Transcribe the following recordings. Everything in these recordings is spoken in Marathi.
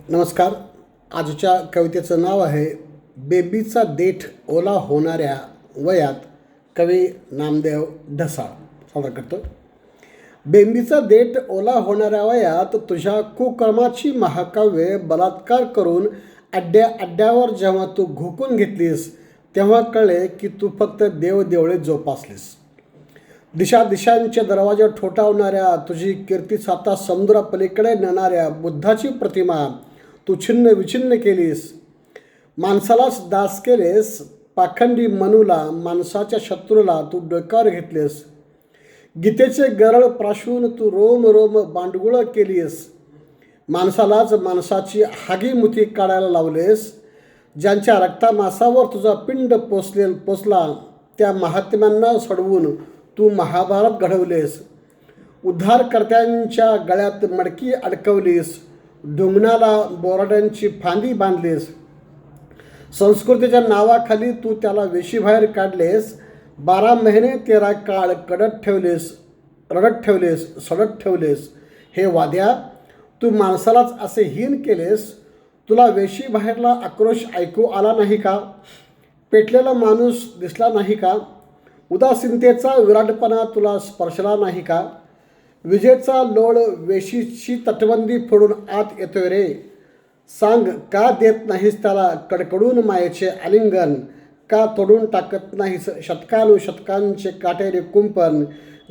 नमस्कार. आजच्या कवितेचं नाव आहे बेंबीचा देठ ओला होणाऱ्या वयात. कवी नामदेव ढसाळ सादर करतो. बेंबीचा देठ ओला होणाऱ्या वयात तुझ्या कुकर्माची महाकाव्ये बलात्कार करून अड्ड्यावर जेव्हा तू घोकून घेतलीस तेव्हा कळले की तू फक्त देवदेवळे जोपासलीस. दिशांचे दरवाजे ठोठावणाऱ्या तुझी कीर्ती साता समुद्रापलीकडे नेणाऱ्या बुद्धाची प्रतिमा तू छिन्न विछिन्न केलीस. माणसालाच दास केलेस, पाखंडी मनूला माणसाच्या शत्रूला तू डोक्यावर घेतलेस. गीतेचे गरळ प्राशून तू रोम रोम बांडगुळं केलीस. माणसालाच माणसाची हागीमुती काढायला लावलेस. ज्यांच्या रक्तामासावर तुझा पिंड पोचला त्या महात्म्यांना सोडवून तू महाभारत घडवलेस. उद्धारकर्त्यांच्या गळ्यात मडकी अडकवलीस. डोंगणाला बोराड्यांची फांदी बांधलीस. संस्कृतीच्या नावाखाली तू त्याला वेशीबाहेर काढलेस. 12 महिने तेरा काळ रडत ठेवलेस, सडत ठेवलेस. हे वाद्या, तू माणसालाच असे हीन केलेस. तुला वेशीबाहेरला आक्रोश ऐकू आला नाही का? पेटलेला माणूस दिसला नाही का? उदासीनतेचा विराटपणा तुला स्पर्शला नाही का? विजेचा लोळ वेशीची तटबंदी फोडून आत येतोय रे. सांग, का देत नाहीस त्याला कडकडून मायेचे आलिंगन? का तोडून टाकत नाहीस शतकानुशतकांचे काटेरी कुंपण?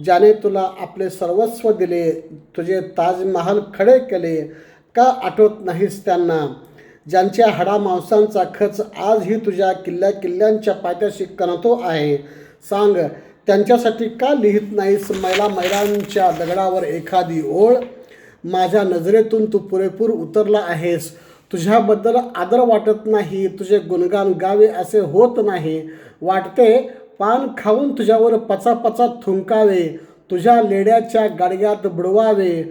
ज्याने तुला आपले सर्वस्व दिले, तुझे ताजमहाल खडे केले, का आठवत नाहीस त्यांना? ज्यांच्या हाडामांसांचा खच आजही तुझ्या किल्ल्यांच्या पायथ्याशी कणतो आहे. सांग, त्यांच्यासाठी का लिहित नाहीस मैलांच्या दगडावर एखादी ओळ? माझ्या नजरेतून तू पुरेपूर उतरला आहेस. तुझ्याबद्दल आदर वाटत नाही, तुझे गुणगान गावे असे होत नाही. वाटते पान खाऊन तुझ्यावर पचापचा थुंकावे, तुझ्या लेड्याच्या गाडग्यात बुडवावे.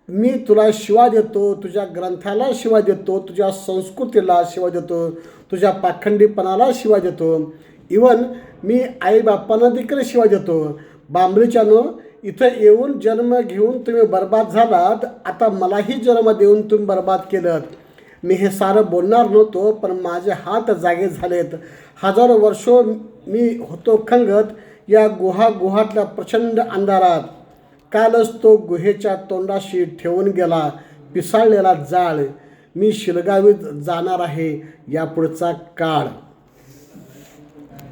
मी तुला शिवा देतो, तुझ्या ग्रंथाला शिवा देतो, तुझ्या संस्कृतीला शिवा देतो, तुझ्या पाखंडीपणाला शिवा देतो. इवन मी आईबापांना देखील शिवा देतो. बांबरीच्यानो, इथं येऊन जन्म घेऊन तुम्ही बर्बाद झालात. आता मलाही जन्म देऊन तुम्ही बर्बाद केलं. मी हे सारं बोलणार नव्हतो, पण माझे हात जागे झालेत. हजारो वर्षो मी होतो खंगत या गुहातल्या प्रचंड अंधारात. कालच तो गुहेच्या तोंडाशी ठेवून गेला पिसाळलेला जाळ. मी शिलगावीत जाणार आहे यापुढचा काळ.